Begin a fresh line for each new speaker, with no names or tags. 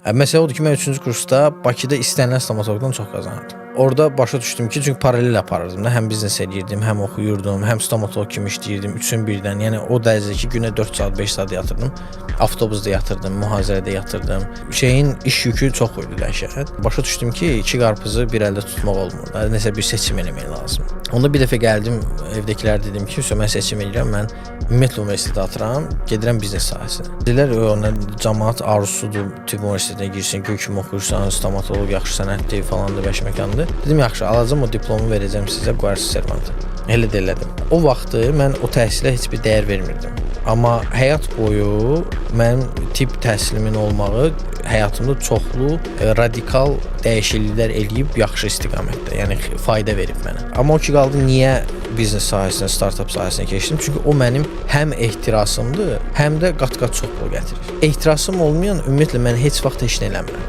Məsələ odur ki, mən 3-cü kursda Bakıda istənilən stomatoloqdan çox qazanırdım. Orada başa düşdüm ki, çünki paralel aparırdım da, həm biznes eləyirdim, həm oxuyurdum, həm stomatoloq kimi işləyirdim, üçün birdən. Yəni o dərəcədə ki, günə 4 saat, 5 saat yatırdım. Avtobusda yatırdım, mühazirədə yatırdım. İş yükü çox idi dəhşət. Başa düşdüm ki, 2 qarpızı bir əldə tutmaq olmur. Nəsə bir seçim eləmək lazım. Onda bir dəfə gəldim, evdəkilər dedim ki, mən seçim eləyirəm, mən ümumiyyətlə universitetə atıram, gedirəm biznes sahəsinə. Dedilər, cəmaət arzusudur, tibb universitetinə girsin, göy kimi oxuyursan, stomatoloq yaxşı sənətdir falandır, bəşməkandır. Dedim, yaxşı, alacam o diplomu verəcəm sizə, qoyarsınız servanta. Elə də elədim. O vaxtı mən o təhsilə heç bir dəyər vermirdim. Amma həyat boyu mənim tibb təhsilimin olmağı həyatımda çoxlu radikal dəyişikliklər eləyib yaxşı istiqamətdə, yəni fayda verib mənə. Amma o ki qaldı, niyə biznes sahəsinə, startup sahəsinə keçdim? Çünki o mənim həm ehtirasımdır, həm də qat-qat çox pul gətirir. Ehtirasım olmayan ümumiyyətlə mən heç vaxt heç nə eləmirəm.